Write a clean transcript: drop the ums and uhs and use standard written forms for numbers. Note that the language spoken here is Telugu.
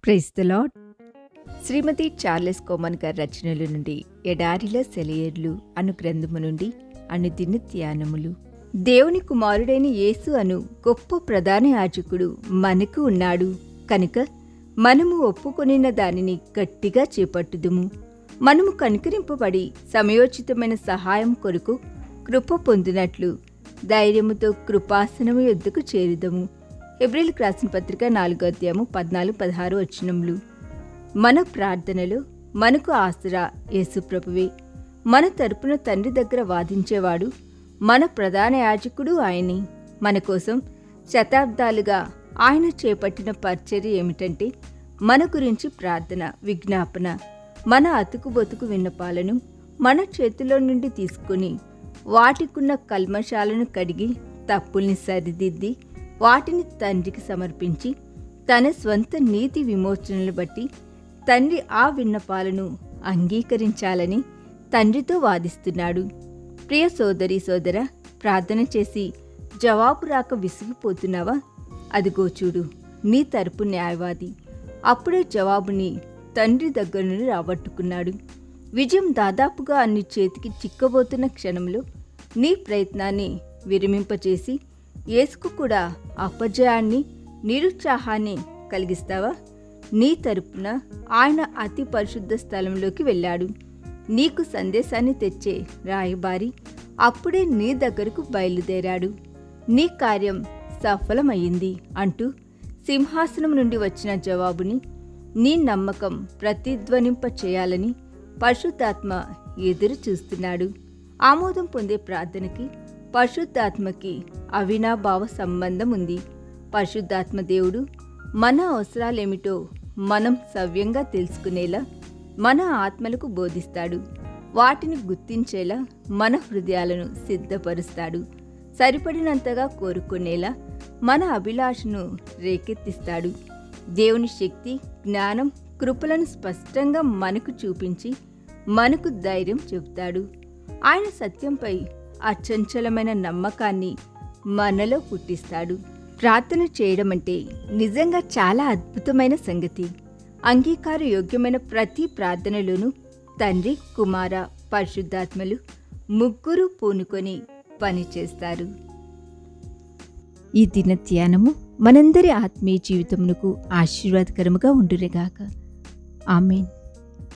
Praise the lord. Shrimati Charles Cowman గారి రచనల నుండి ఎడారిలో సెలయేర్లు అను గ్రంథము నుండి అనుదిన ధ్యానములు. దేవుని కుమారుడైన యేసు అను గొప్ప ప్రధాన యాజకుడు మనకు ఉన్నాడు కనుక మనము ఒప్పుకొనిన దానిని గట్టిగా చేపట్టుదుము. మనము కనికరింపబడి సమయోచితమైన సహాయం కొరకు కృప పొందినట్లు ధైర్యముతో కృపాసనము యొద్దకు చేరుదము. హెబ్రీయులకు రాసిన పత్రిక 4వ అధ్యాయము 14-16 వచనములు. మన ప్రార్థనలో మనకు ఆసరా యేసు ప్రభువే. మన తరపున తండ్రి దగ్గర వాదించేవాడు మన ప్రధాన యాజకుడు ఆయనే. మన కోసం శతాబ్దాలుగా ఆయన చేపట్టిన పరిచర్య ఏమిటంటే మన గురించి ప్రార్థన, విజ్ఞాపన. మన అతుకు బతుకు విన్నపాలను మన చేతిలో నుండి తీసుకుని వాటికున్న కల్మషాలను కడిగి తప్పుల్ని సరిదిద్ది వాటిని తండ్రికి సమర్పించి తన స్వంత నీతి విమోచనలు బట్టి తండ్రి ఆ విన్నపాలను అంగీకరించాలని తండ్రితో వాదిస్తున్నాడు. ప్రియ సోదరి సోదర, ప్రార్థన చేసి జవాబు రాక విసిగిపోతున్నావా? అదిగో చూడు, నీ తరపు న్యాయవాది అప్పుడే జవాబుని తండ్రి దగ్గర నుండి రాబట్టుకున్నాడు. విజయం దాదాపుగా నీ చేతికి చిక్కబోతున్న క్షణంలో నీ ప్రయత్నాన్ని విరమింపచేసి యేసుకు కూడా అపజయాన్ని, నిరుత్సాహాన్ని కలిగిస్తావా? నీ తరపున ఆయన అతి పరిశుద్ధ స్థలంలోకి వెళ్ళాడు. నీకు సందేశాన్ని తెచ్చే రాయబారి అప్పుడే నీ దగ్గరకు బయలుదేరాడు. నీ కార్యం సఫలమయ్యింది అంటూ సింహాసనం నుండి వచ్చిన జవాబుని నీ నమ్మకం ప్రతిధ్వనింప చేయాలని పరిశుద్ధాత్మ ఎదురు చూస్తున్నాడు. ఆమోదం పొందే ప్రార్థనకి పరిశుద్ధాత్మకి అవినాభావ సంబంధం ఉంది. పరిశుద్ధాత్మ దేవుడు మన అవసరాలేమిటో మనం సవ్యంగా తెలుసుకునేలా మన ఆత్మలకు బోధిస్తాడు. వాటిని గుర్తించేలా మన హృదయాలను సిద్ధపరుస్తాడు. సరిపడినంతగా కోరుకునేలా మన అభిలాషను రేకెత్తిస్తాడు. దేవుని శక్తి, జ్ఞానం, కృపలను స్పష్టంగా మనకు చూపించి మనకు ధైర్యం చెబుతాడు. ఆయన సత్యంపై అచంచలమైన నమ్మకాన్ని మనలో పుట్టిస్తాడు. ప్రార్థన చేయడం అంటే నిజంగా చాలా అద్భుతమైన సంగతి. అంగీకార యోగ్యమైన ప్రతి ప్రార్థనలోనూ తండ్రి, కుమార, పరిశుద్ధాత్మలు ముగ్గురు పూనుకొని పనిచేస్తారు. ఈ దిన ధ్యానము మనందరి ఆత్మీయ జీవితమునకు ఆశీర్వాదకరముగా ఉండునుగాక. ఆమేన్.